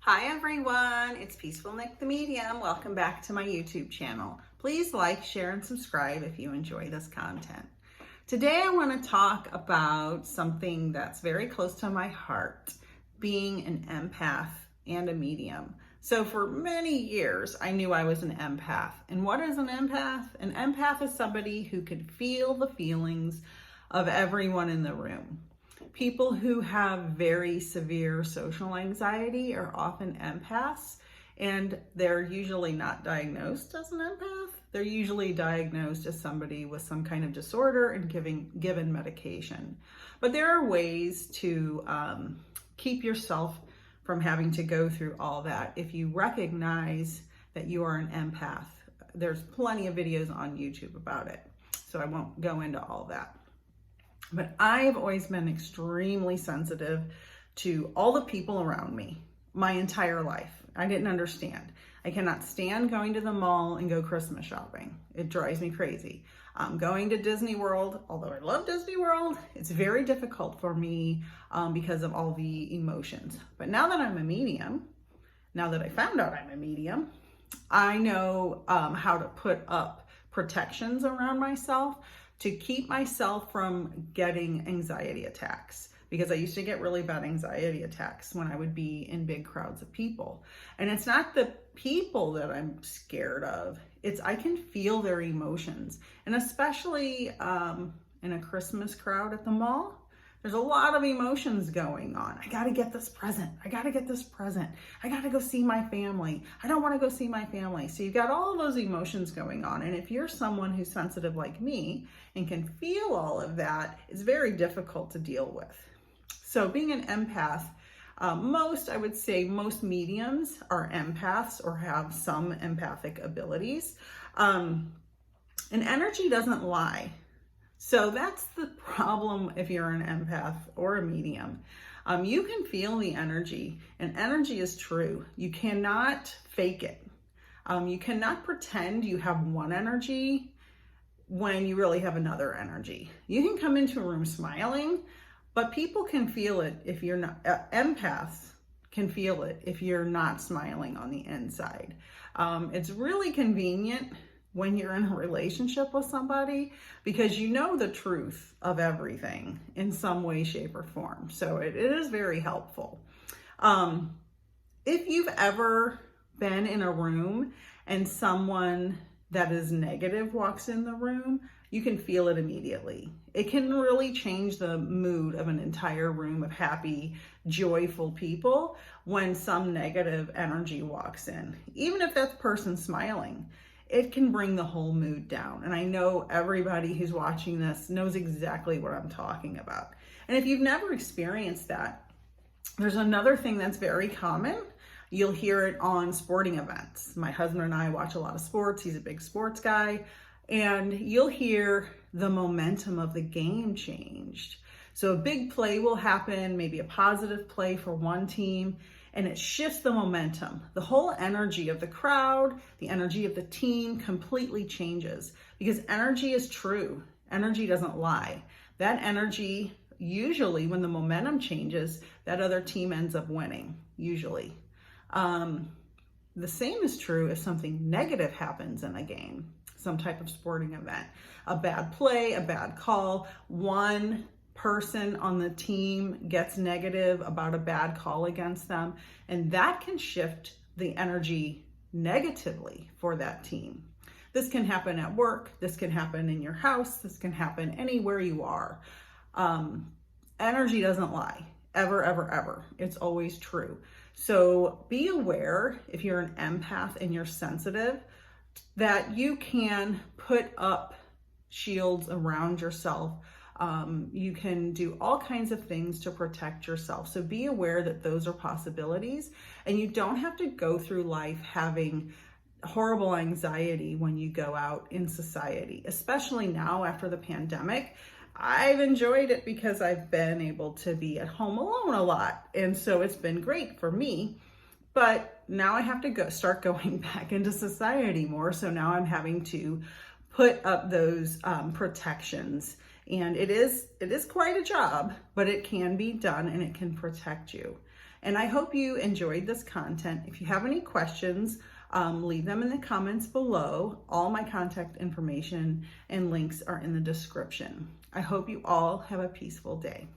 Hi everyone, it's Peaceful Nick the Medium. Welcome back to my YouTube channel. Please like, share, and subscribe if you enjoy this content. Today I want to talk about something that's very close to my heart, being an empath and a medium. So for many years, I knew I was an empath. And what is an empath? An empath is somebody who can feel the feelings of everyone in the room. People who have very severe social anxiety are often empaths, and they're usually not diagnosed as an empath. They're usually diagnosed as somebody with some kind of disorder and given medication. But there are ways to keep yourself from having to go through all that if you recognize that you are an empath. There's plenty of videos on YouTube about it, so I won't go into all that. But I've always been extremely sensitive to all the people around me my entire life. I didn't understand. I cannot stand going to the mall and go Christmas shopping. It drives me crazy. Going to Disney World, although I love Disney World, it's very difficult for me because of all the emotions. But now that I'm a medium, now that I found out I'm a medium, I know how to put up protections around myself to keep myself from getting anxiety attacks, because I used to get really bad anxiety attacks when I would be in big crowds of people. And it's not the people that I'm scared of, it's I can feel their emotions. And especially in a Christmas crowd at the mall, there's a lot of emotions going on. I gotta get this present. I gotta get this present. I gotta go see my family. I don't wanna go see my family. So you've got all of those emotions going on. And if you're someone who's sensitive like me and can feel all of that, it's very difficult to deal with. So being an empath, I would say most mediums are empaths or have some empathic abilities. And energy doesn't lie. So that's the problem if you're an empath or a medium. You can feel the energy, and energy is true. You cannot fake it. You cannot pretend you have one energy when you really have another energy. You can come into a room smiling, but people can feel it if you're not, empaths can feel it if you're not smiling on the inside. It's really convenient when you're in a relationship with somebody, because you know the truth of everything in some way, shape, or form. So it is very helpful. If you've ever been in a room and someone that is negative walks in the room, you can feel it immediately. It can really change the mood of an entire room of happy, joyful people when some negative energy walks in. Even if that person's smiling, it can bring the whole mood down. And I know everybody who's watching this knows exactly what I'm talking about. And if you've never experienced that, there's another thing that's very common. You'll hear it on sporting events. My husband and I watch a lot of sports. He's a big sports guy. And you'll hear the momentum of the game changed. So a big play will happen, maybe a positive play for one team, and it shifts the momentum. The whole energy of the crowd, the energy of the team completely changes, because energy is true. Energy doesn't lie. That energy, usually when the momentum changes, that other team ends up winning, usually. The same is true if something negative happens in a game, some type of sporting event, a bad play, a bad call, one person on the team gets negative about a bad call against them, and that can shift the energy negatively for that team. This can happen at work, this can happen in your house, this can happen anywhere you are. Energy doesn't lie, ever, ever, ever. It's always true. So be aware, if you're an empath and you're sensitive, that you can put up shields around yourself. You can do all kinds of things to protect yourself. So be aware that those are possibilities, and you don't have to go through life having horrible anxiety when you go out in society, especially now after the pandemic. I've enjoyed it because I've been able to be at home alone a lot. And so it's been great for me, but now I have to start going back into society more. So now I'm having to put up those protections. And it is quite a job, but it can be done and it can protect you. And I hope you enjoyed this content. If you have any questions, leave them in the comments below. All my contact information and links are in the description. I hope you all have a peaceful day.